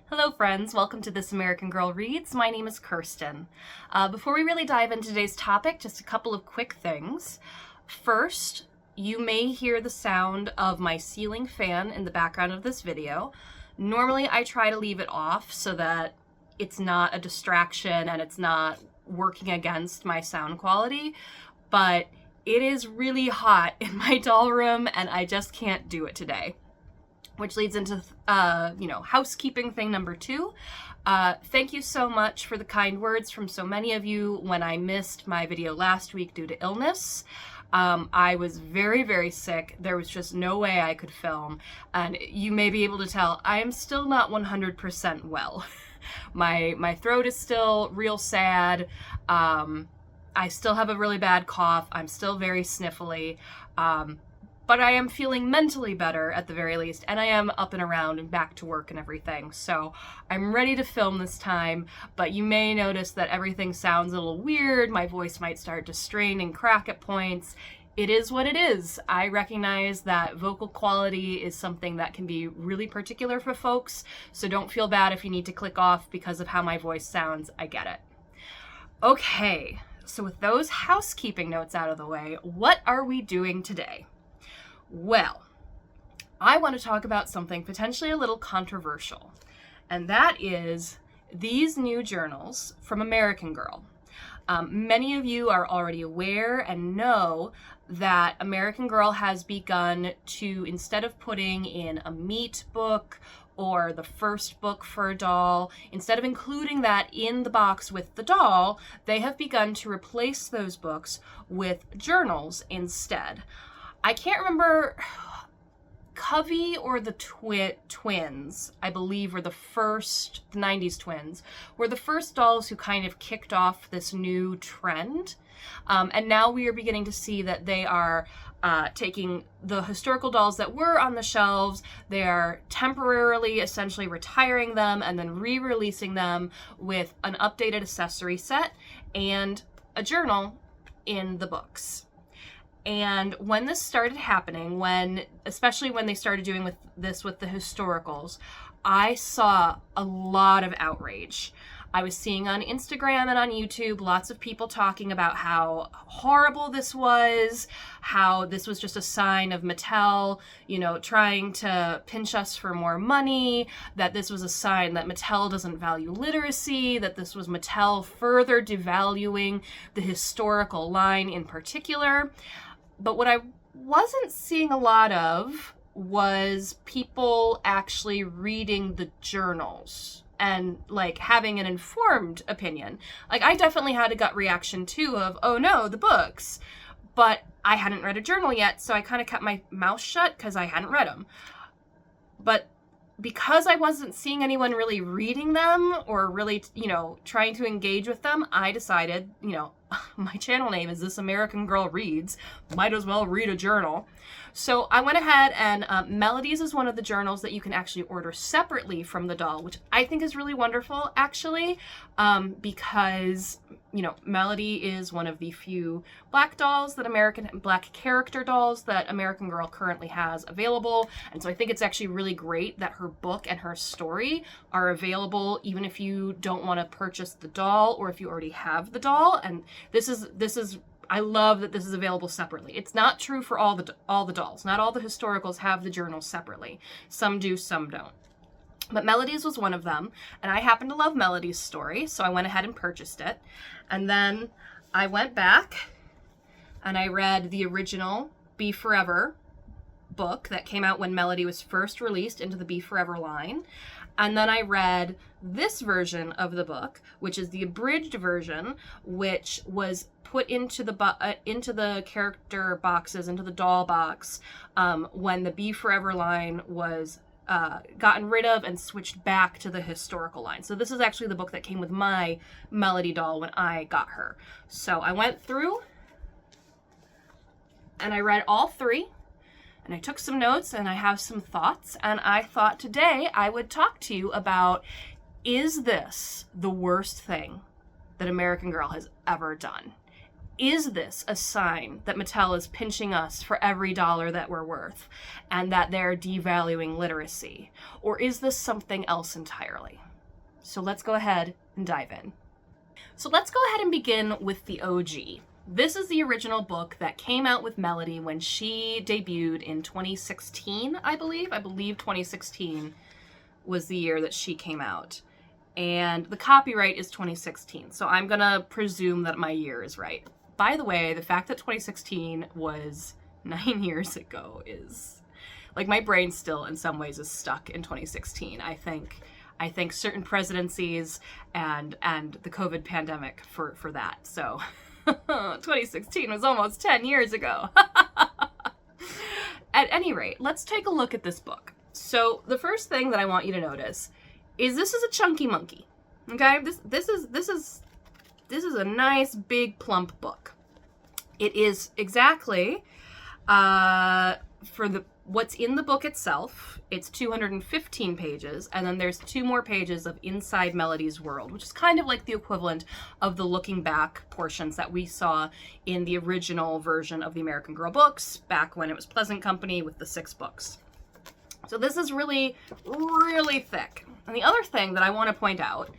Hello friends, welcome to This American Girl Reads. My name is Kirsten. Before we really dive into today's topic, just a couple of quick things. First, you may hear the sound of my ceiling fan in the background of this video. Normally I try to leave it off so that it's not a distraction and it's not working against my sound quality, but it is really hot in my doll room and I just can't do it today. Which leads into, housekeeping thing number 2. Thank you so much for the kind words from so many of you when I missed my video last week due to illness. I was very, very sick. There was just no way I could film. And you may be able to tell, I am still not 100% well. My throat is still real sad. I still have a really bad cough. I'm still very sniffly. But I am feeling mentally better at the very least, and I am up and around and back to work and everything. So I'm ready to film this time, but you may notice that everything sounds a little weird. My voice might start to strain and crack at points. It is what it is. I recognize that vocal quality is something that can be really particular for folks, so don't feel bad if you need to click off because of how my voice sounds. I get it. Okay, so with those housekeeping notes out of the way, what are we doing today? Well, I want to talk about something potentially a little controversial, and that is these new journals from American Girl. Many of you are already aware and know that American Girl has begun to, instead of putting in a meat book or the first book for a doll, instead of including that in the box with the doll, they have begun to replace those books with journals instead. I can't remember, Covey or the twins, I believe, were the 90s twins, were the first dolls who kind of kicked off this new trend. And now we are beginning to see that they are taking the historical dolls that were on the shelves, they are temporarily essentially retiring them and then re-releasing them with an updated accessory set and a journal in the books. And when this started happening, especially when they started doing this with the historicals, I saw a lot of outrage. I was seeing on Instagram and on YouTube lots of people talking about how horrible this was, how this was just a sign of Mattel, trying to pinch us for more money, that this was a sign that Mattel doesn't value literacy, that this was Mattel further devaluing the historical line in particular. But what I wasn't seeing a lot of was people actually reading the journals and having an informed opinion. I definitely had a gut reaction too of, oh no, the books. But I hadn't read a journal yet, so I kind of kept my mouth shut because I hadn't read them. But because I wasn't seeing anyone really reading them or really, trying to engage with them, I decided, my channel name is This American Girl Reads. Might as well read a journal. So I went ahead and Melodies is one of the journals that you can actually order separately from the doll, which I think is really wonderful, actually, because, Melody is one of the few black character dolls that American Girl currently has available. And so I think it's actually really great that her book and her story are available even if you don't want to purchase the doll or if you already have the doll. And this is I love that this is available separately. It's not true for all the dolls. Not all the historicals have the journals separately. Some do, some don't. But Melodies was one of them, and I happen to love Melody's story, so I went ahead and purchased it. And then I went back and I read the original Be Forever book that came out when Melody was first released into the Be Forever line. And then I read this version of the book, which is the abridged version, which was put into the character boxes, into the doll box, when the Be Forever line was gotten rid of and switched back to the historical line. So this is actually the book that came with my Melody doll when I got her. So I went through and I read all 3. And I took some notes and I have some thoughts, and I thought today I would talk to you about, is this the worst thing that American Girl has ever done? Is this a sign that Mattel is pinching us for every dollar that we're worth and that they're devaluing literacy? Or is this something else entirely? So let's go ahead and dive in. So let's go ahead and begin with the OG. This is the original book that came out with Melody when she debuted in 2016, I believe. I believe 2016 was the year that she came out. And the copyright is 2016, so I'm gonna presume that my year is right. By the way, the fact that 2016 was 9 years ago is, like, my brain still in some ways is stuck in 2016. I think certain presidencies and the COVID pandemic for that. So 2016 was almost 10 years ago. At any rate, let's take a look at this book. So the first thing that I want you to notice is this is a chunky monkey. Okay? This is a nice big plump book. It is exactly for what's in the book itself. It's 215 pages, and then there's 2 more pages of Inside Melody's World, which is kind of like the equivalent of the looking back portions that we saw in the original version of the American Girl books back when it was Pleasant Company with the 6 books. So this is really, really thick. And the other thing that I want to point out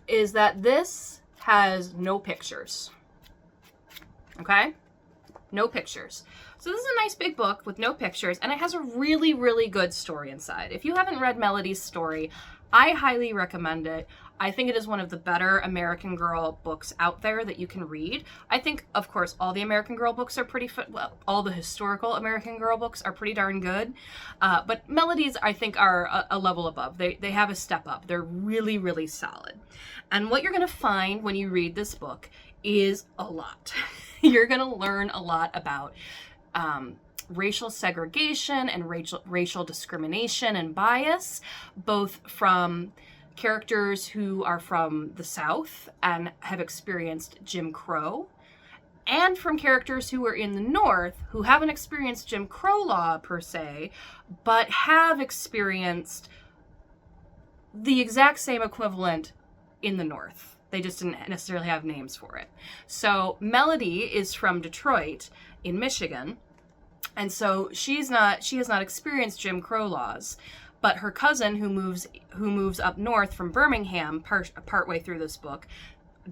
is that this has no pictures. Okay? No pictures. So this is a nice big book with no pictures, and it has a really, really good story inside. If you haven't read Melody's story, I highly recommend it. I think it is one of the better American Girl books out there that you can read. I think, of course, all the American Girl books are pretty, well, all the historical American Girl books are pretty darn good. But Melody's, I think, are a level above. They have a step up. They're really, really solid. And what you're going to find when you read this book is a lot. You're going to learn a lot about racial segregation and racial discrimination and bias, both from characters who are from the South and have experienced Jim Crow, and from characters who are in the North who haven't experienced Jim Crow law per se, but have experienced the exact same equivalent in the North. They just didn't necessarily have names for it. So Melody is from Detroit in Michigan. And so she has not experienced Jim Crow laws, but her cousin who moves up north from Birmingham partway through this book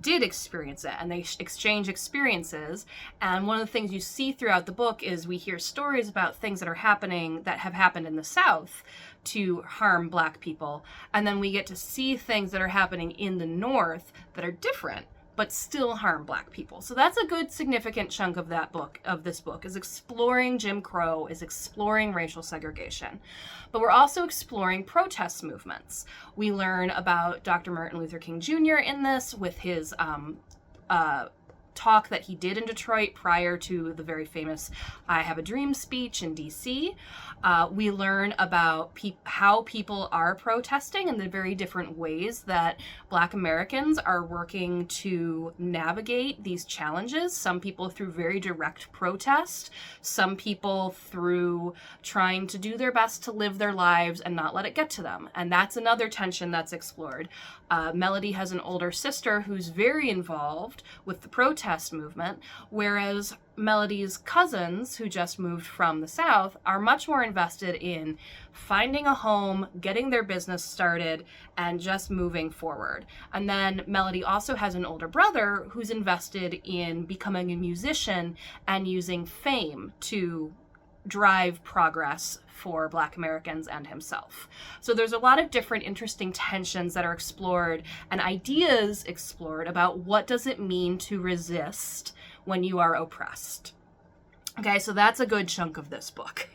did experience it, and they exchange experiences. And one of the things you see throughout the book is we hear stories about things that have happened in the South to harm Black people, and then we get to see things that are happening in the North that are different but still harm Black people. So that's a good significant chunk of this book, is exploring Jim Crow, is exploring racial segregation. But we're also exploring protest movements. We learn about Dr. Martin Luther King Jr. in this with his talk that he did in Detroit prior to the very famous I Have a Dream speech in DC. We learn about how people are protesting and the very different ways that Black Americans are working to navigate these challenges. Some people through very direct protest, some people through trying to do their best to live their lives and not let it get to them. And that's another tension that's explored. Melody has an older sister who's very involved with the protest movement, whereas Melody's cousins, who just moved from the South, are much more invested in finding a home, getting their business started, and just moving forward. And then Melody also has an older brother who's invested in becoming a musician and using fame to drive progress for Black Americans and himself. So there's a lot of different interesting tensions that are explored and ideas explored about what does it mean to resist when you are oppressed. Okay, so that's a good chunk of this book.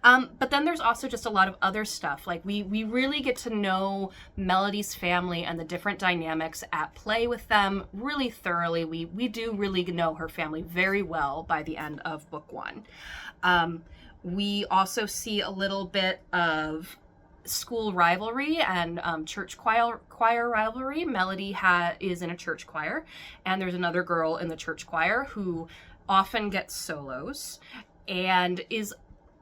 But then there's also just a lot of other stuff. Like we really get to know Melody's family and the different dynamics at play with them really thoroughly. We do really know her family very well by the end of book 1. We also see a little bit of school rivalry and church choir rivalry. Melody is in a church choir, and there's another girl in the church choir who often gets solos and is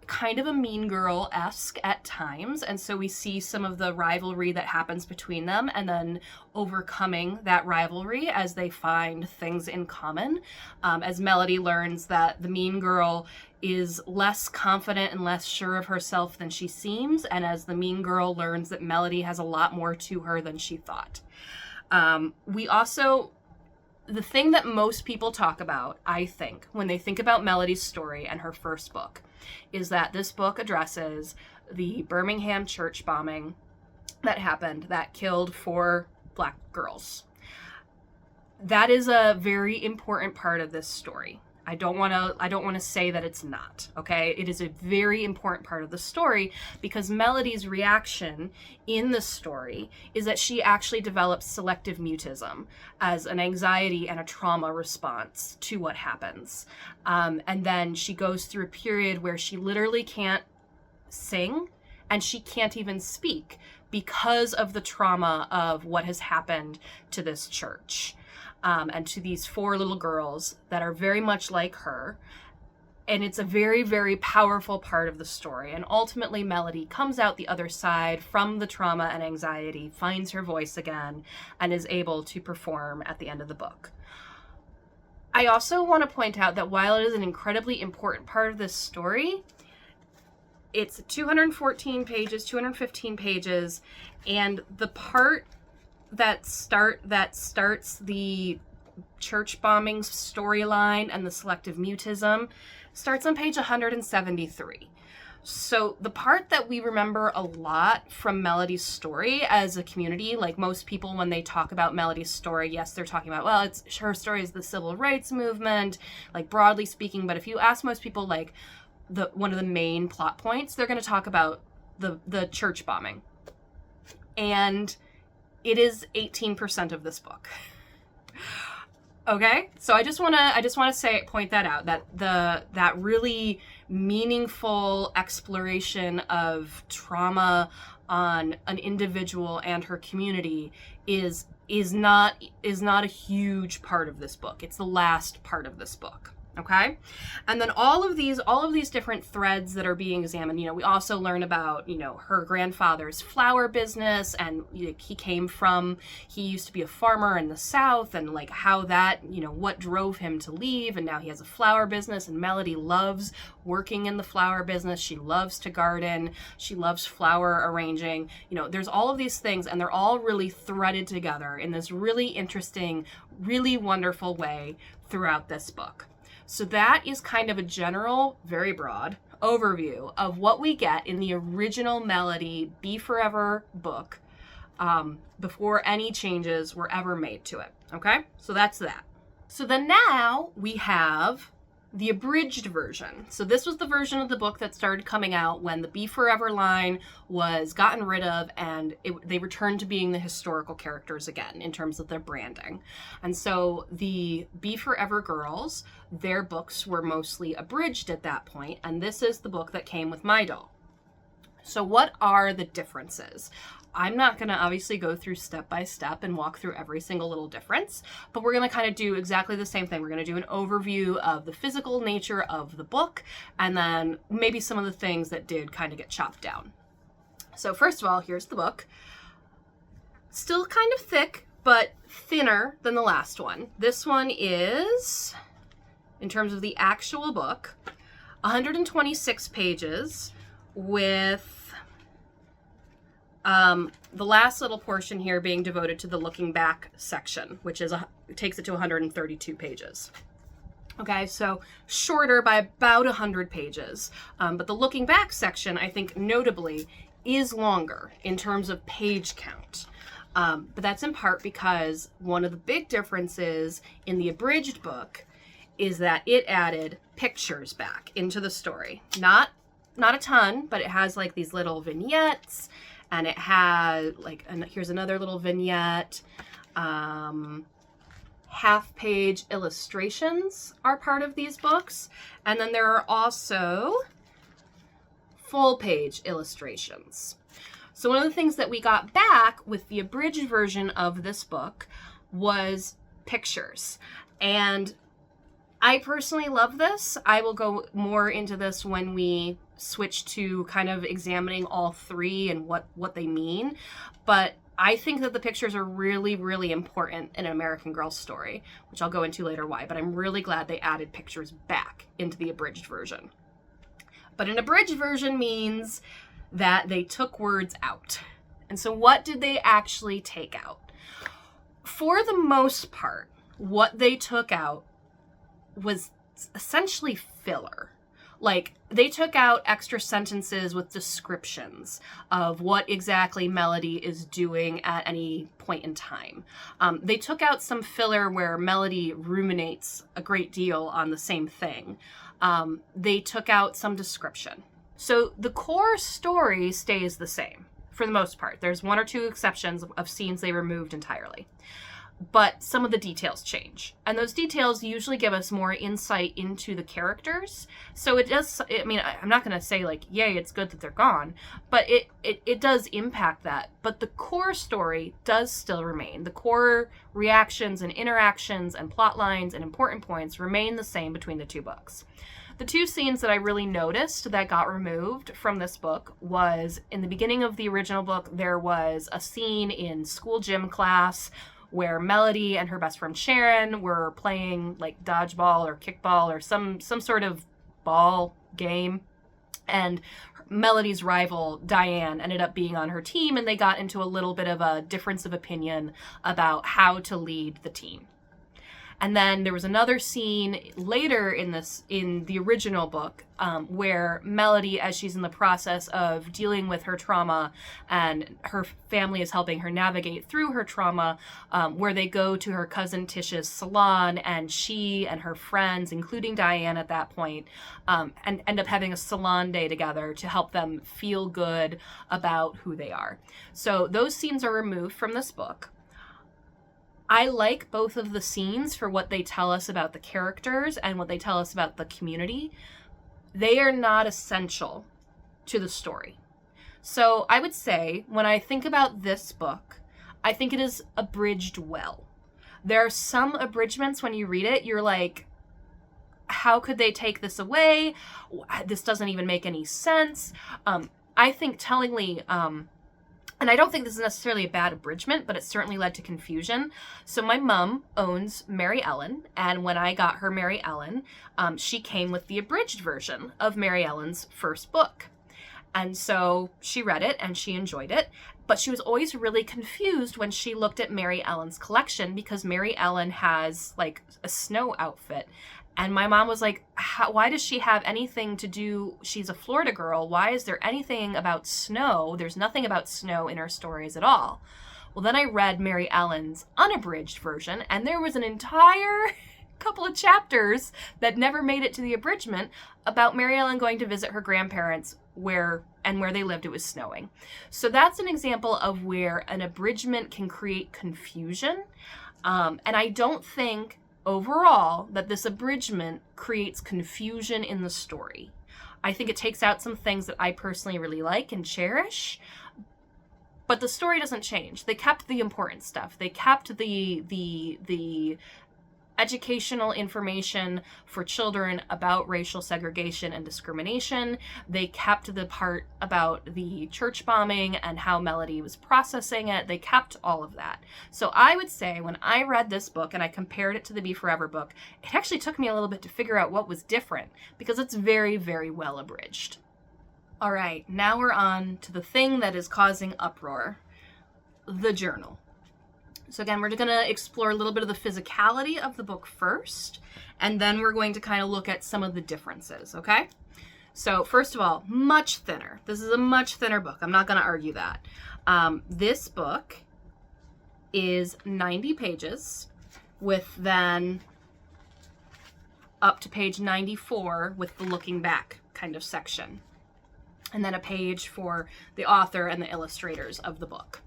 kind of a Mean Girl-esque at times, and so we see some of the rivalry that happens between them and then overcoming that rivalry as they find things in common. As Melody learns that the mean girl is less confident and less sure of herself than she seems, and as the mean girl learns that Melody has a lot more to her than she thought. The thing that most people talk about, I think, when they think about Melody's story and her first book, is that this book addresses the Birmingham church bombing that happened that killed 4 Black girls. That is a very important part of this story. I don't want to say that it's not, okay? It is a very important part of the story because Melody's reaction in the story is that she actually develops selective mutism as an anxiety and a trauma response to what happens. And then she goes through a period where she literally can't sing and she can't even speak because of the trauma of what has happened to this church. And to these 4 little girls that are very much like her. And it's a very, very powerful part of the story. And ultimately, Melody comes out the other side from the trauma and anxiety, finds her voice again, and is able to perform at the end of the book. I also want to point out that while it is an incredibly important part of this story, it's 214 pages, 215 pages, and the part that starts the church bombings storyline and the selective mutism starts on page 173. So the part that we remember a lot from Melody's story as a community, like most people when they talk about Melody's story, yes, they're talking about, well, it's her story is the civil rights movement, like broadly speaking, but if you ask most people like one of the main plot points, they're going to talk about the church bombing. And it is 18% of this book. Okay, so I just want to point that out, that really meaningful exploration of trauma on an individual and her community is not a huge part of this book. It's the last part of this book. Okay. And then all of these different threads that are being examined, we also learn about, her grandfather's flower business, and he used to be a farmer in the South, and like how that, what drove him to leave. And now he has a flower business, and Melody loves working in the flower business. She loves to garden. She loves flower arranging. There's all of these things, and they're all really threaded together in this really interesting, really wonderful way throughout this book. So that is kind of a general, very broad overview of what we get in the original Melody Be Forever book before any changes were ever made to it. Okay, so that's that. So then now we have the abridged version. So this was the version of the book that started coming out when the Be Forever line was gotten rid of, and they returned to being the historical characters again in terms of their branding. And so the Be Forever girls, their books were mostly abridged at that point, and this is the book that came with my doll. So what are the differences? I'm not going to obviously go through step by step and walk through every single little difference, but we're going to kind of do exactly the same thing. We're going to do an overview of the physical nature of the book, and then maybe some of the things that did kind of get chopped down. So first of all, here's the book. Still kind of thick, but thinner than the last one. This one is, in terms of the actual book, 126 pages with the last little portion here being devoted to the looking back section, which takes it to 132 pages. Okay, so shorter by about 100 pages. But the looking back section, I think notably, is longer in terms of page count. But that's in part because one of the big differences in the abridged book is that it added pictures back into the story. Not a ton, but it has like these little vignettes, and it had here's another little vignette. Half-page illustrations are part of these books, and then there are also full-page illustrations. So one of the things that we got back with the abridged version of this book was pictures, and I personally love this. I will go more into this when we switch to kind of examining all three and what they mean. But I think that the pictures are really, really important in an American Girl story, which I'll go into later why, but I'm really glad they added pictures back into the abridged version. But an abridged version means that they took words out. And so what did they actually take out? For the most part, what they took out was essentially filler. Like, they took out extra sentences with descriptions of what exactly Melody is doing at any point in time. They took out some filler where Melody ruminates a great deal on the same thing. They took out some description. So the core story stays the same for the most part. There's one or two exceptions of scenes they removed entirely. But some of the details change. And those details usually give us more insight into the characters. So it does, I mean, I'm not going to say like, yay, it's good that they're gone, but it does impact that. But the core story does still remain. The core reactions and interactions and plot lines and important points remain the same between the two books. The two scenes that I really noticed that got removed from this book was in the beginning of the original book, there was a scene in school gym class where Melody and her best friend Sharon were playing like dodgeball or kickball or some sort of ball game. And Melody's rival, Diane, ended up being on her team, and they got into a little bit of a difference of opinion about how to lead the team. And then there was another scene later in the original book, where Melody, as she's in the process of dealing with her trauma and her family is helping her navigate through her trauma, where they go to her cousin Tish's salon, and she and her friends, including Diane at that point, and end up having a salon day together to help them feel good about who they are. So those scenes are removed from this book. I like both of the scenes for what they tell us about the characters and what they tell us about the community. They are not essential to the story. So I would say, when I think about this book, I think it is abridged well. There are some abridgments when you read it, you're like, how could they take this away? This doesn't even make any sense. I think tellingly, and I don't think this is necessarily a bad abridgment, but it certainly led to confusion. So my mom owns Mary Ellen, and when I got her Mary Ellen, she came with the abridged version of Mary Ellen's first book. And so she read it and she enjoyed it, but she was always really confused when she looked at Mary Ellen's collection because Mary Ellen has like a snow outfit. And my mom was like, why does she have anything to do? She's a Florida girl. Why is there anything about snow? There's nothing about snow in her stories at all. Well, then I read Mary Ellen's unabridged version, and there was an entire couple of chapters that never made it to the abridgment about Mary Ellen going to visit her grandparents where they lived, it was snowing. So that's an example of where an abridgment can create confusion. And I don't think overall that this abridgment creates confusion in the story. I think it takes out some things that I personally really like and cherish, but the story doesn't change. They kept the important stuff. They kept the educational information for children about racial segregation and discrimination. They kept the part about the church bombing and how Melody was processing it. They kept all of that. So I would say when I read this book and I compared it to the Be Forever book, it actually took me a little bit to figure out what was different because it's very, very well abridged. All right, now we're on to the thing that is causing uproar, the journal. So again, we're going to explore a little bit of the physicality of the book first, and then we're going to kind of look at some of the differences, okay? So first of all, much thinner. This is a much thinner book. I'm not going to argue that. This book is 90 pages with then up to page 94 with the looking back kind of section. And then a page for the author and the illustrators of the book.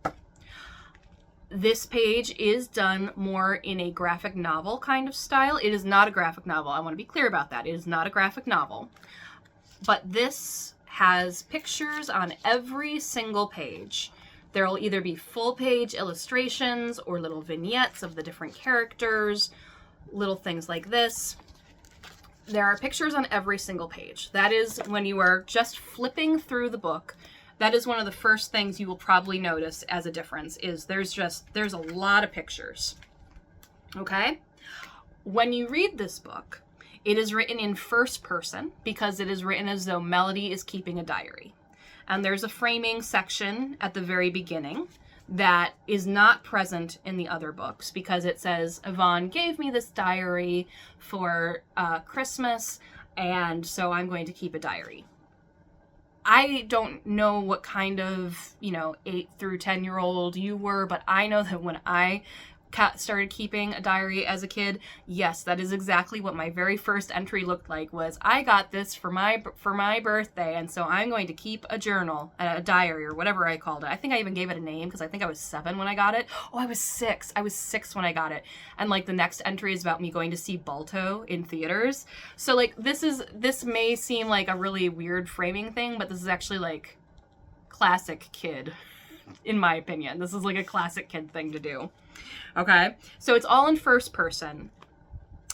This page is done more in a graphic novel kind of style. It is not a graphic novel. I want to be clear about that. It is not a graphic novel. But this has pictures on every single page. There will either be full page illustrations or little vignettes of the different characters, little things like this. There are pictures on every single page. That is, when you are just flipping through the book, that is one of the first things you will probably notice as a difference, is there's a lot of pictures. Okay? When you read this book, it is written in first person because it is written as though Melody is keeping a diary. And there's a framing section at the very beginning that is not present in the other books because it says, Yvonne gave me this diary for Christmas, and so I'm going to keep a diary. I don't know what kind of, 8 through 10-year-old you were, but I know that when I started keeping a diary as a kid, yes, that is exactly what my very first entry looked like. Was I got this for my birthday, and so I'm going to keep a journal, a diary, or whatever I called it. I think I even gave it a name because I think I was 7 when I got it. Oh, I was 6. I was 6 when I got it. And like the next entry is about me going to see Balto in theaters. So like this may seem like a really weird framing thing, but this is actually like classic kid, in my opinion. This is like a classic kid thing to do. Okay, so it's all in first person.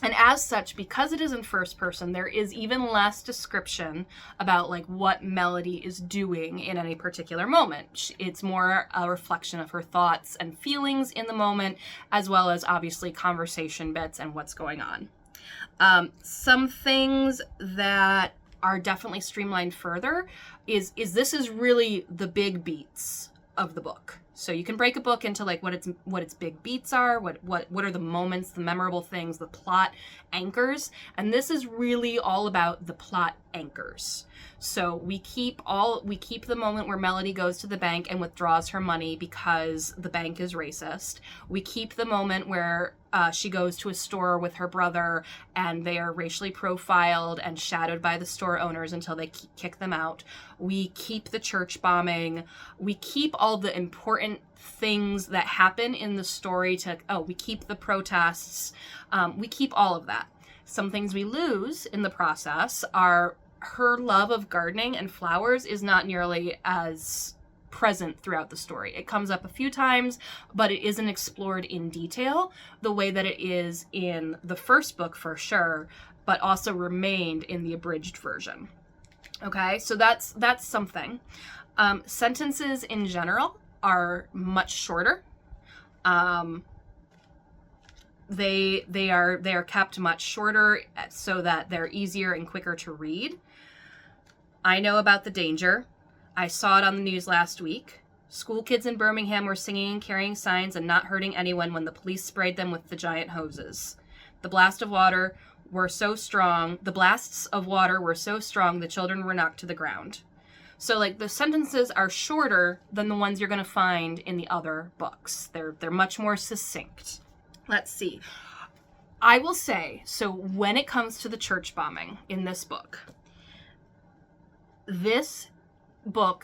And as such, because it is in first person, there is even less description about like what Melody is doing in any particular moment. It's more a reflection of her thoughts and feelings in the moment, as well as obviously conversation bits and what's going on. Some things that are definitely streamlined further is this is really the big beats of the book. So you can break a book into like what its big beats are, what are the moments, the memorable things, the plot anchors, and this is really all about the plot anchors. So we keep the moment where Melody goes to the bank and withdraws her money because the bank is racist. We keep the moment where she goes to a store with her brother and they are racially profiled and shadowed by the store owners until they kick them out. We keep the church bombing. We keep all the important things that happen in the story we keep the protests. We keep all of that. Some things we lose in the process are her love of gardening and flowers is not nearly as present throughout the story. It comes up a few times, but it isn't explored in detail the way that it is in the first book for sure, but also remained in the abridged version. Okay, so that's something. Sentences in general are much shorter. They are kept much shorter so that they're easier and quicker to read. I know about the danger. I saw it on the news last week. School kids in Birmingham were singing and carrying signs and not hurting anyone when the police sprayed them with the giant hoses. The blasts of water were so strong the children were knocked to the ground. So like the sentences are shorter than the ones you're going to find in the other books. They're much more succinct. Let's see. I will say, so when it comes to the church bombing in this book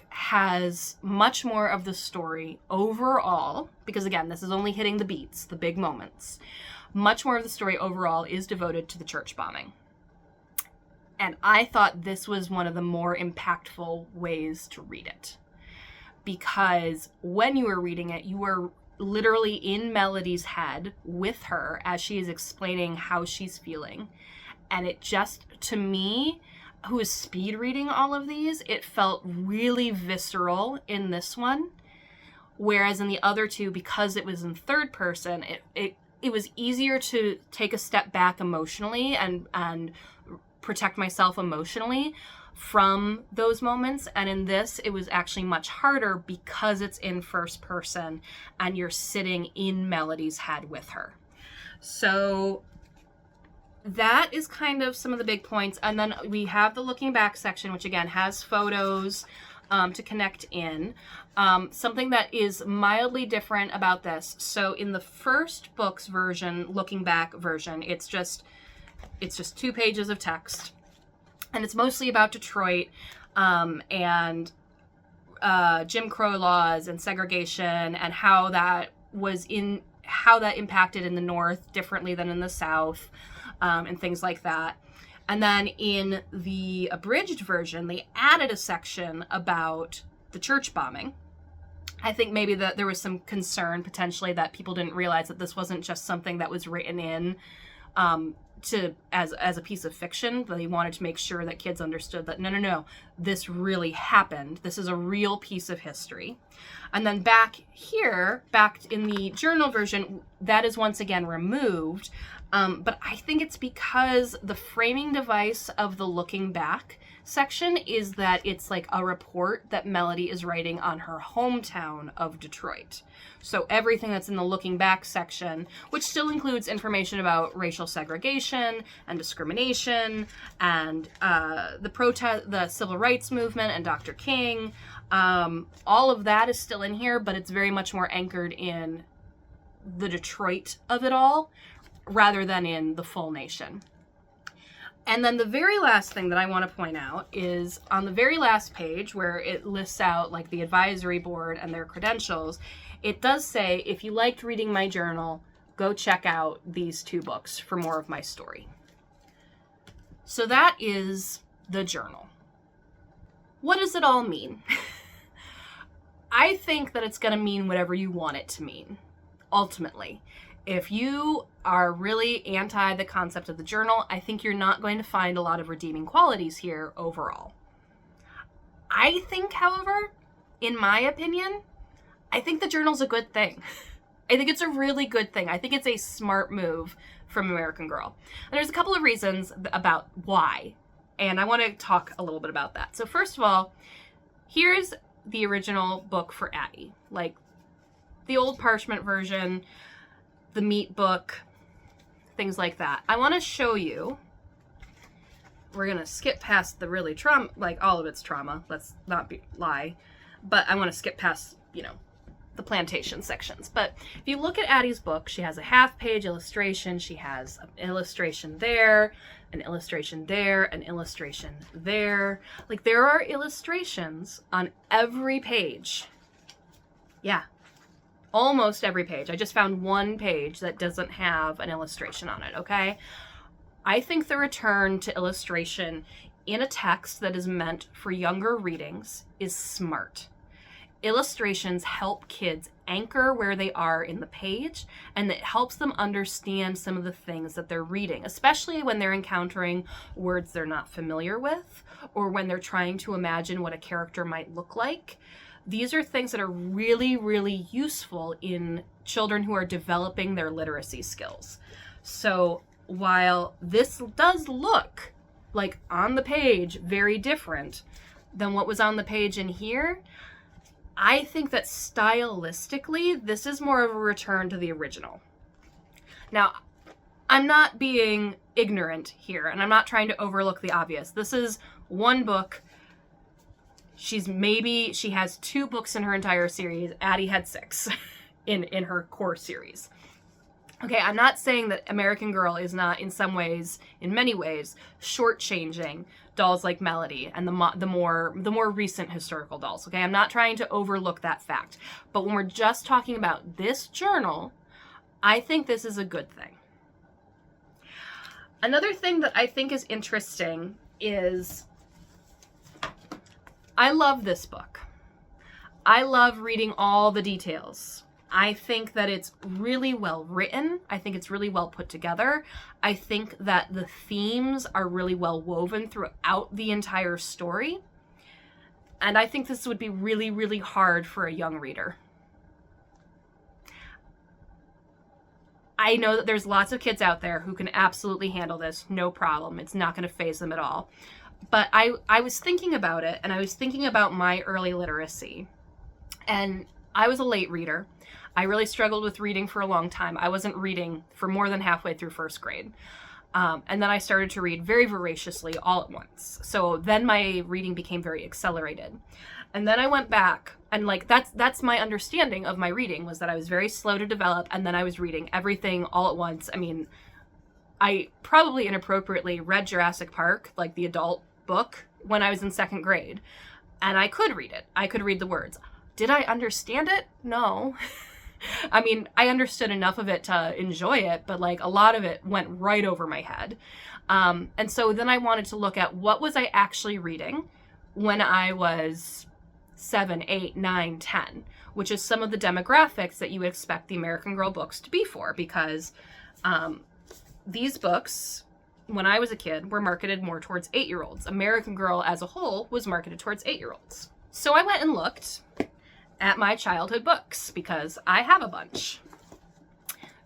has much more of the story overall, because again, this is only hitting the beats, the big moments. Much more of the story overall is devoted to the church bombing. And I thought this was one of the more impactful ways to read it. Because when you were reading it, you were literally in Melody's head with her as she is explaining how she's feeling. And it just, to me, who is speed reading all of these, it felt really visceral in this one. Whereas in the other two, because it was in third person, it was easier to take a step back emotionally and protect myself emotionally from those moments. And in this, it was actually much harder because it's in first person and you're sitting in Melody's head with her. So that is kind of some of the big points. And then we have the looking back section, which again has photos to connect in. Something that is mildly different about this. So in the first book's version, looking back version, it's just 2 pages of text. And it's mostly about Detroit and Jim Crow laws and segregation and how that impacted in the North differently than in the South. And things like that. And then in the abridged version, they added a section about the church bombing. I think maybe that there was some concern potentially that people didn't realize that this wasn't just something that was written in as a piece of fiction. They wanted to make sure that kids understood that no, this really happened. This is a real piece of history. And then back in the journal version, that is once again removed. But I think it's because the framing device of the looking back section is that it's like a report that Melody is writing on her hometown of Detroit. So everything that's in the looking back section, which still includes information about racial segregation and discrimination and the civil rights movement and Dr. King, all of that is still in here, but it's very much more anchored in the Detroit of it all rather than in the full nation. And then the very last thing that I want to point out is on the very last page where it lists out like the advisory board and their credentials, it does say, if you liked reading my journal, go check out these 2 books for more of my story. So that is the journal. What does it all mean? I think that it's going to mean whatever you want it to mean, ultimately. If you are really anti the concept of the journal, I think you're not going to find a lot of redeeming qualities here overall. I think, however, in my opinion, I think the journal's a good thing. I think it's a really good thing. I think it's a smart move from American Girl. And there's a couple of reasons about why, and I want to talk a little bit about that. So first of all, here's the original book for Addie, like the old parchment version, the meat book, things like that. I want to show you. We're going to skip past the really trauma, like all of its trauma. Let's not lie. But I want to skip past, the plantation sections. But if you look at Addie's book, she has a half-page illustration. She has an illustration there, an illustration there, an illustration there. Like, there are illustrations on every page. Yeah. Almost every page. I just found one page that doesn't have an illustration on it, okay? I think the return to illustration in a text that is meant for younger readings is smart. Illustrations help kids anchor where they are in the page, and it helps them understand some of the things that they're reading, especially when they're encountering words they're not familiar with, or when they're trying to imagine what a character might look like. These are things that are really, really useful in children who are developing their literacy skills. So while this does look like on the page very different than what was on the page in here, I think that stylistically, this is more of a return to the original. Now, I'm not being ignorant here, and I'm not trying to overlook the obvious. This is one book. She has 2 books in her entire series. Addie had 6 in her core series. Okay, I'm not saying that American Girl is not in many ways, shortchanging dolls like Melody and the more recent historical dolls. Okay, I'm not trying to overlook that fact. But when we're just talking about this journal, I think this is a good thing. Another thing that I think is interesting is I love this book. I love reading all the details. I think that it's really well written. I think it's really well put together. I think that the themes are really well woven throughout the entire story. And I think this would be really, really hard for a young reader. I know that there's lots of kids out there who can absolutely handle this, no problem. It's not going to faze them at all. But I was thinking about it, and I was thinking about my early literacy. And I was a late reader. I really struggled with reading for a long time. I wasn't reading for more than halfway through first grade. And then I started to read very voraciously all at once. So then my reading became very accelerated. And then I went back, and that's my understanding of my reading, was that I was very slow to develop, and then I was reading everything all at once. I mean, I probably inappropriately read Jurassic Park, like the adult book, when I was in second grade. And I could read it. I could read the words. Did I understand it? No. I mean, I understood enough of it to enjoy it, but a lot of it went right over my head. And so then I wanted to look at what was I actually reading when I was 7, 8, 9, 10, which is some of the demographics that you would expect the American Girl books to be for, because these books, when I was a kid, were marketed more towards 8-year-olds. American Girl as a whole was marketed towards 8-year-olds. So I went and looked at my childhood books because I have a bunch.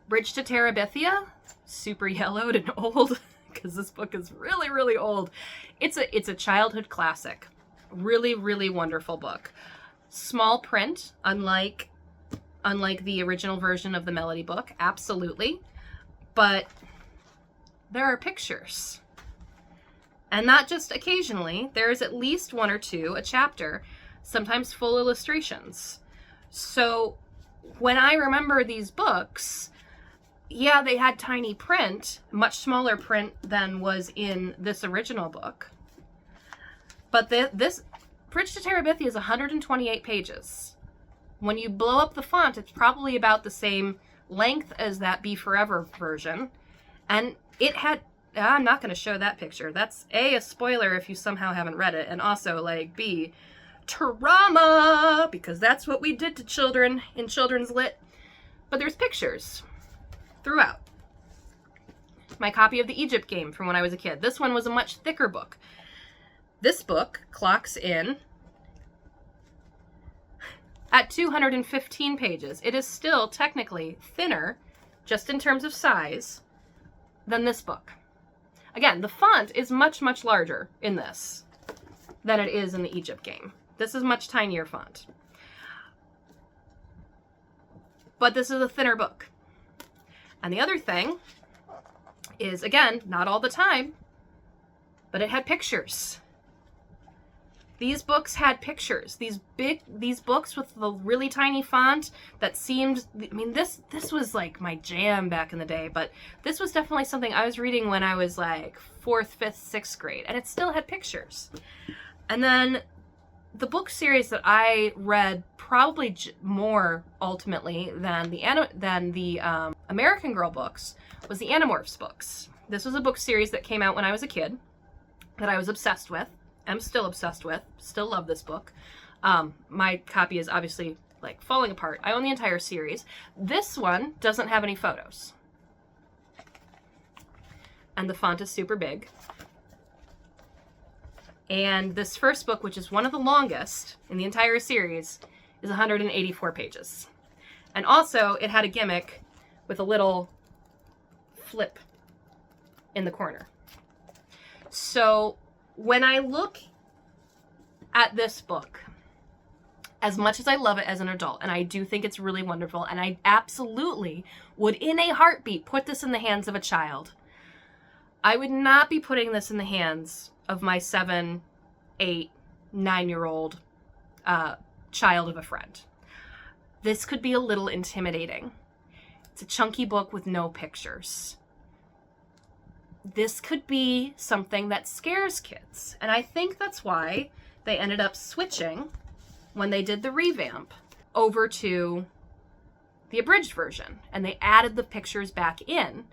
Bridge to Terabithia, super yellowed and old because this book is really, really old. It's a childhood classic. Really, really wonderful book. Small print, unlike the original version of the Melody book, absolutely. But there are pictures. And not just occasionally, there's at least one or two a chapter, sometimes full illustrations. So when I remember these books, yeah, they had tiny print, much smaller print than was in this original book. But this Bridge to Terabithia is 128 pages. When you blow up the font, it's probably about the same length as that Be Forever version. And it had, I'm not going to show that picture. That's a spoiler if you somehow haven't read it. And also, like, B, trauma, because that's what we did to children in children's lit. But there's pictures throughout. My copy of the Egypt Game from when I was a kid. This one was a much thicker book. This book clocks in at 215 pages. It is still technically thinner, just in terms of size, than this book. Again, the font is much, much larger in this than it is in the Egypt Game. This is much tinier font. But this is a thinner book. And the other thing is, again, not all the time, but it had pictures. These books had pictures. These books with the really tiny font that seemed, I mean, this was like my jam back in the day, but this was definitely something I was reading when I was like 4th, 5th, 6th grade, and it still had pictures. And then the book series that I read probably more ultimately than the American Girl books was the Animorphs books. This was a book series that came out when I was a kid that I was obsessed with. I'm still obsessed with. Still love this book. My copy is obviously like falling apart. I own the entire series. This one doesn't have any photos. And the font is super big. And this first book, which is one of the longest in the entire series, is 184 pages. And also, it had a gimmick with a little flip in the corner. So when I look at this book, as much as I love it as an adult, and I do think it's really wonderful, and I absolutely would in a heartbeat put this in the hands of a child, I would not be putting this in the hands of my 7, 8, 9-year-old child of a friend. This could be a little intimidating. It's a chunky book with no pictures. This could be something that scares kids. And I think that's why they ended up switching, when they did the revamp, over to the abridged version. And they added the pictures back in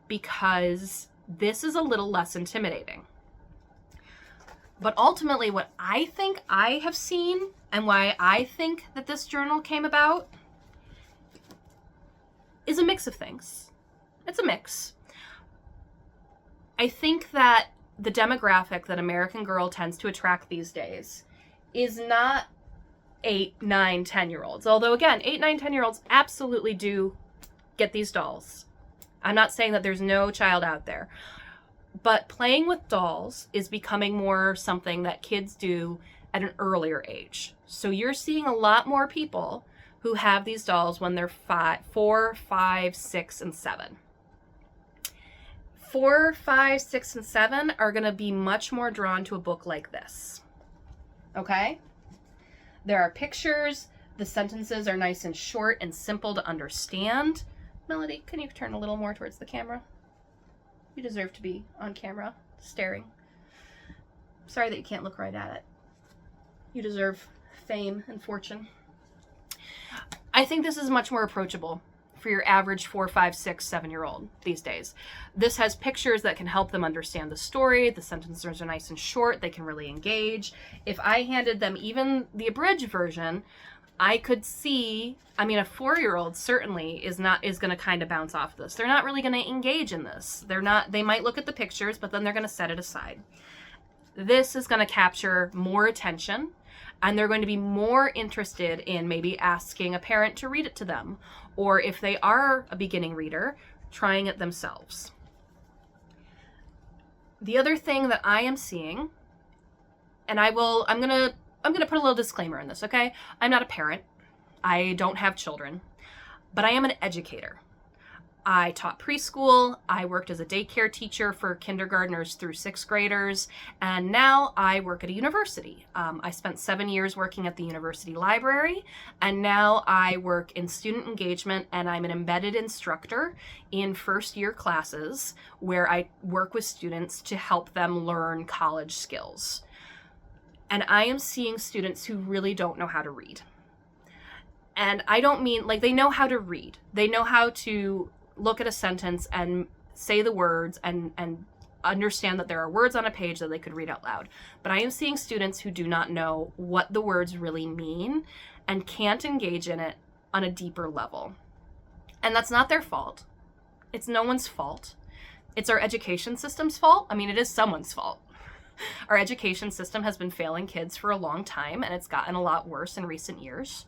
because this is a little less intimidating. But ultimately, what I think I have seen and why I think that this journal came about is a mix of things. It's a mix. I think that the demographic that American Girl tends to attract these days is not 8, 9, 10-year-olds. Although, again, 8, 9, 10-year-olds absolutely do get these dolls. I'm not saying that there's no child out there. But playing with dolls is becoming more something that kids do at an earlier age. So you're seeing a lot more people who have these dolls when they're 4, 5, 6, and 7. 4, 5, 6, and 7 are going to be much more drawn to a book like this. Okay? There are pictures. The sentences are nice and short and simple to understand. Melody, can you turn a little more towards the camera? You deserve to be on camera, staring. Sorry that you can't look right at it. You deserve fame and fortune. I think this is much more approachable for your average 4, 5, 6, 7-year-old these days. This has pictures that can help them understand the story. The sentences are nice and short. They can really engage. If I handed them even the abridged version, I could see, I mean, a 4-year-old certainly is going to kind of bounce off this. They're not really going to engage in this. They might look at the pictures, but then they're going to set it aside. This is going to capture more attention, and they're going to be more interested in maybe asking a parent to read it to them, or if they are a beginning reader, trying it themselves. The other thing that I am seeing, and I'm going to put a little disclaimer in this, okay? I'm not a parent. I don't have children, but I am an educator. I taught preschool. I worked as a daycare teacher for kindergartners through 6th graders, and now I work at a university. I spent 7 years working at the university library, and now I work in student engagement, and I'm an embedded instructor in first-year classes where I work with students to help them learn college skills. And I am seeing students who really don't know how to read. And I don't mean, like, they know how to read. They know how to look at a sentence and say the words and understand that there are words on a page that they could read out loud. But I am seeing students who do not know what the words really mean and can't engage in it on a deeper level. And that's not their fault. It's no one's fault. It's our education system's fault. I mean, it is someone's fault. Our education system has been failing kids for a long time, and it's gotten a lot worse in recent years.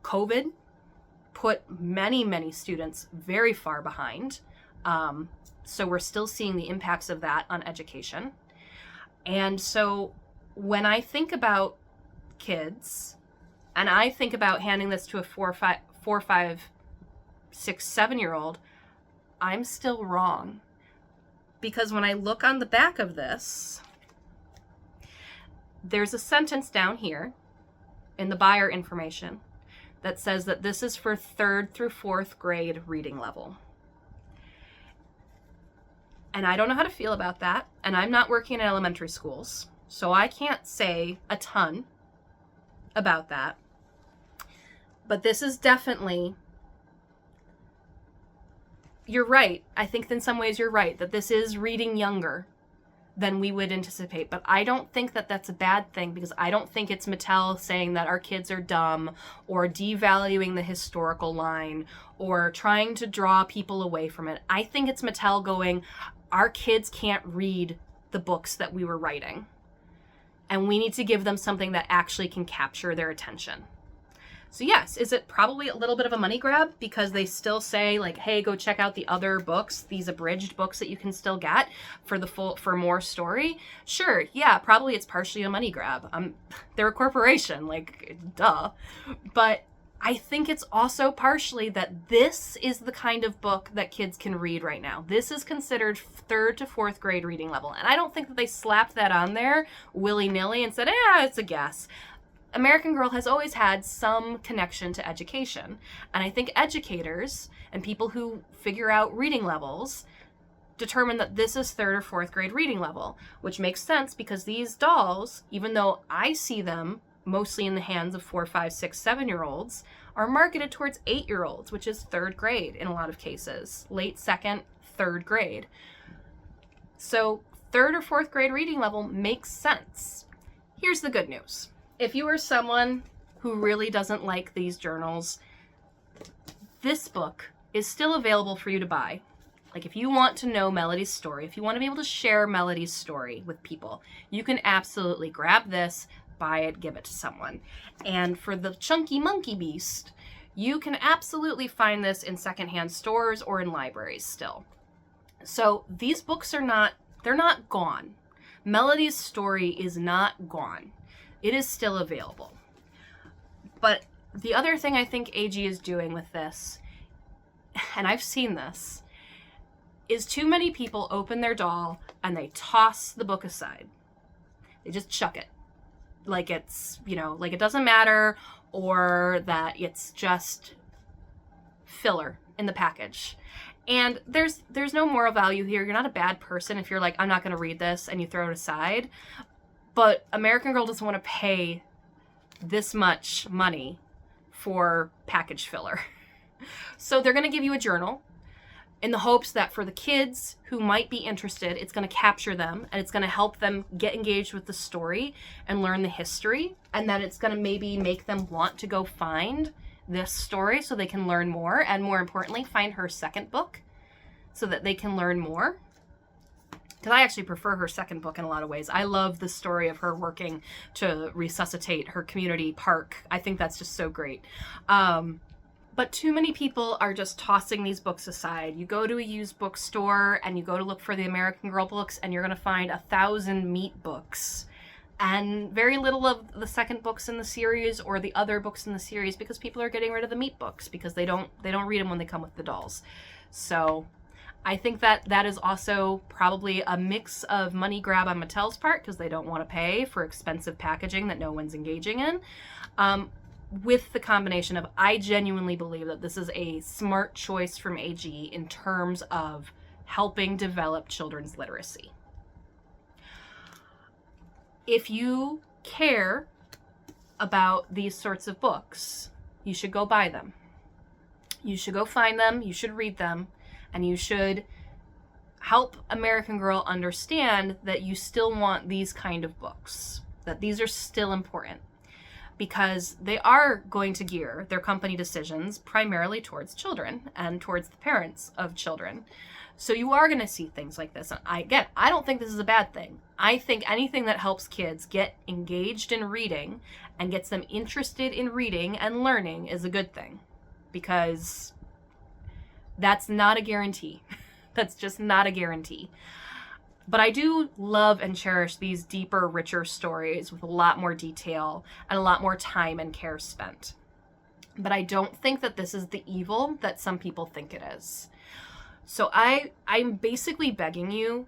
COVID put many, many students very far behind. So we're still seeing the impacts of that on education. And so when I think about kids, and I think about handing this to a 4, 5, 6, 7-year-old, I'm still wrong. Because when I look on the back of this, there's a sentence down here in the buyer information that says that this is for 3rd through 4th grade reading level. And I don't know how to feel about that. And I'm not working in elementary schools, so I can't say a ton about that. But this is definitely, you're right. I think in some ways you're right, that this is reading younger than we would anticipate. But I don't think that that's a bad thing, because I don't think it's Mattel saying that our kids are dumb or devaluing the historical line or trying to draw people away from it. I think it's Mattel going, our kids can't read the books that we were writing, and we need to give them something that actually can capture their attention. So yes, is it probably a little bit of a money grab because they still say, like, hey, go check out the other books, these abridged books that you can still get for more story? Sure, yeah, probably it's partially a money grab. They're a corporation, like, duh. But I think it's also partially that this is the kind of book that kids can read right now. This is considered 3rd to 4th grade reading level. And I don't think that they slapped that on there willy-nilly and said, it's a guess. American Girl has always had some connection to education. And I think educators and people who figure out reading levels determine that this is 3rd or 4th grade reading level, which makes sense because these dolls, even though I see them mostly in the hands of 4, 5, 6, 7-year-olds, are marketed towards 8-year-olds, which is 3rd grade in a lot of cases, late 2nd, 3rd grade. So 3rd or 4th grade reading level makes sense. Here's the good news. If you are someone who really doesn't like these journals, this book is still available for you to buy. Like, if you want to know Melody's story, if you want to be able to share Melody's story with people, you can absolutely grab this, buy it, give it to someone. And for the Chunky Monkey Beast, you can absolutely find this in secondhand stores or in libraries still. So these books they're not gone. Melody's story is not gone. It is still available. But the other thing I think AG is doing with this, and I've seen this, is too many people open their doll and they toss the book aside. They just chuck it. Like it's, like it doesn't matter, or that it's just filler in the package. And there's no moral value here. You're not a bad person if you're like, I'm not going to read this, and you throw it aside. But American Girl doesn't want to pay this much money for package filler. So they're going to give you a journal. in the hopes that for the kids who might be interested, it's going to capture them and it's going to help them get engaged with the story and learn the history, and that it's going to maybe make them want to go find this story so they can learn more, and more importantly, find her second book so that they can learn more. Because I actually prefer her second book in a lot of ways. I love the story of her working to resuscitate her community park. I think that's just so great. But too many people are just tossing these books aside. You go to a used bookstore and you go to look for the American Girl books, and you're going to find 1,000 meat books and very little of the second books in the series or the other books in the series, because people are getting rid of the meat books because they don't read them when they come with the dolls. So I think that is also probably a mix of money grab on Mattel's part, because they don't want to pay for expensive packaging that no one's engaging in. With the combination of, I genuinely believe that this is a smart choice from AG in terms of helping develop children's literacy. If you care about these sorts of books, you should go buy them. You should go find them, you should read them, and you should help American Girl understand that you still want these kind of books, that these are still important, because they are going to gear their company decisions primarily towards children and towards the parents of children. So you are going to see things like this. I don't think this is a bad thing. I think anything that helps kids get engaged in reading and gets them interested in reading and learning is a good thing, because that's not a guarantee. That's just not a guarantee. But I do love and cherish these deeper, richer stories with a lot more detail and a lot more time and care spent. But I don't think that this is the evil that some people think it is. So I'm basically begging you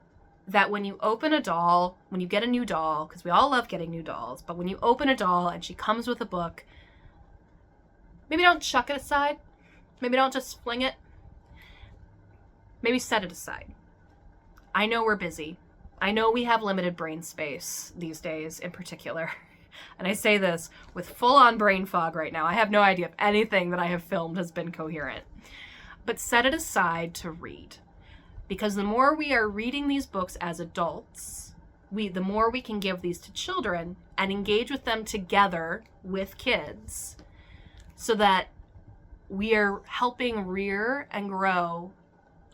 that when you open a doll, when you get a new doll, because we all love getting new dolls, but when you open a doll and she comes with a book, maybe don't chuck it aside. Maybe don't just fling it. Maybe set it aside. I know we're busy. I know we have limited brain space these days in particular. And I say this with full-on brain fog right now. I have no idea if anything that I have filmed has been coherent. But set it aside to read. Because the more we are reading these books as adults, the more we can give these to children and engage with them together with kids, so that we are helping rear and grow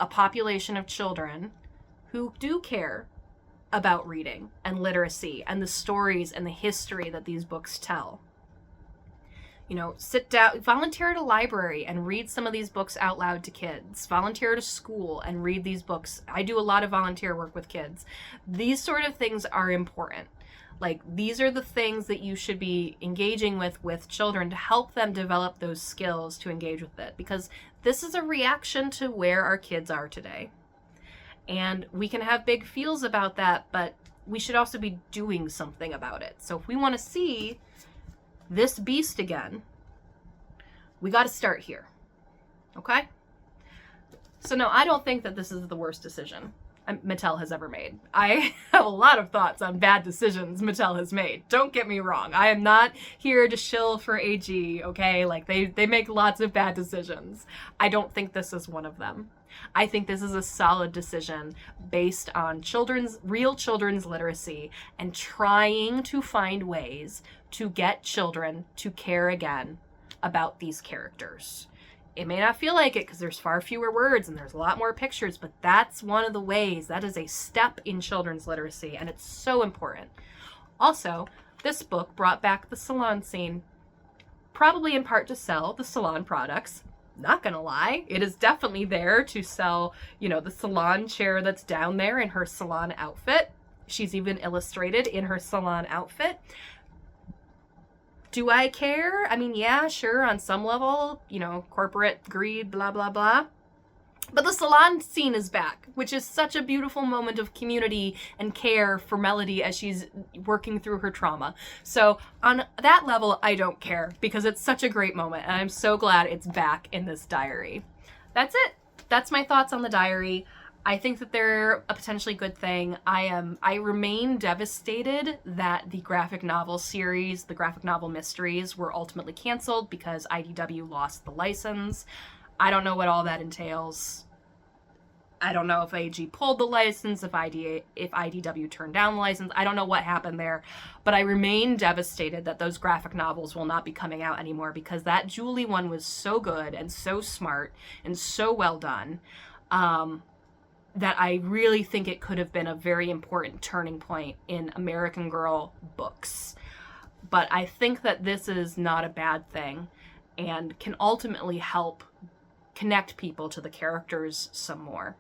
a population of children who do care about reading and literacy and the stories and the history that these books tell. You know, sit down, volunteer at a library and read some of these books out loud to kids. Volunteer at a school and read these books. I do a lot of volunteer work with kids. These sort of things are important. Like, these are the things that you should be engaging with children to help them develop those skills to engage with it. Because this is a reaction to where our kids are today. And we can have big feels about that, but we should also be doing something about it. So if we want to see this beast again, we got to start here. Okay? So no, I don't think that this is the worst decision Mattel has ever made. I have a lot of thoughts on bad decisions Mattel has made. Don't get me wrong. I am not here to shill for AG, okay? Like, they make lots of bad decisions. I don't think this is one of them. I think this is a solid decision based on real children's literacy and trying to find ways to get children to care again about these characters. It may not feel like it because there's far fewer words and there's a lot more pictures, but that's one of the ways. That is a step in children's literacy, and it's so important. Also, this book brought back the salon scene, probably in part to sell the salon products. Not gonna lie, it is definitely there to sell, you know, the salon chair that's down there in her salon outfit. She's even illustrated in her salon outfit. Do I care? I mean, yeah, sure, on some level, you know, corporate greed, blah, blah, blah. But the salon scene is back, which is such a beautiful moment of community and care for Melody as she's working through her trauma. So on that level, I don't care because it's such a great moment, and I'm so glad it's back in this diary. That's it. That's my thoughts on the diary. I think that they're a potentially good thing. I remain devastated that the graphic novel series, the graphic novel mysteries, were ultimately canceled because IDW lost the license. I don't know what all that entails. I don't know if AG pulled the license, if IDW turned down the license. I don't know what happened there, but I remain devastated that those graphic novels will not be coming out anymore, because that Julie one was so good and so smart and so well done, that I really think it could have been a very important turning point in American Girl books. But I think that this is not a bad thing and can ultimately help connect people to the characters some more.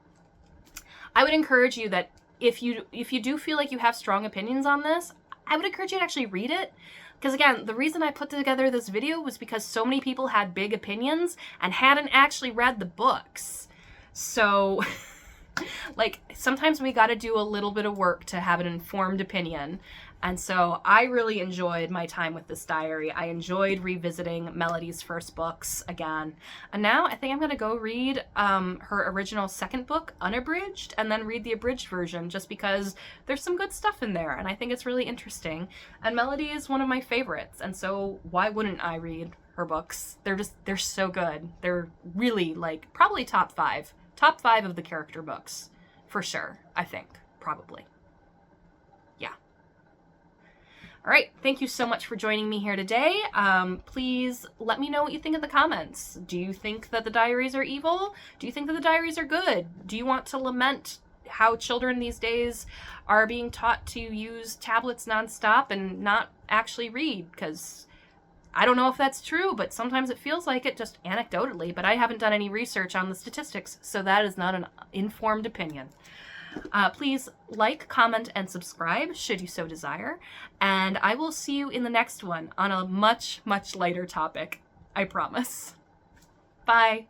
I would encourage you that if you do feel like you have strong opinions on this, I would encourage you to actually read it. Because again, the reason I put together this video was because so many people had big opinions and hadn't actually read the books. So, like, sometimes we got to do a little bit of work to have an informed opinion. And so I really enjoyed my time with this diary. I enjoyed revisiting Melody's first books again. And now I think I'm going to go read her original second book, Unabridged, and then read the abridged version, just because there's some good stuff in there and I think it's really interesting. And Melody is one of my favorites, and so why wouldn't I read her books? They're so good. They're really, like, probably top five of the character books, for sure, I think, probably. All right, thank you so much for joining me here today. Please let me know what you think in the comments. Do you think that the diaries are evil? Do you think that the diaries are good? Do you want to lament how children these days are being taught to use tablets nonstop and not actually read? Because I don't know if that's true, but sometimes it feels like it, just anecdotally, but I haven't done any research on the statistics, so that is not an informed opinion. Please like, comment, and subscribe should you so desire, and I will see you in the next one on a much, much lighter topic. I promise. Bye.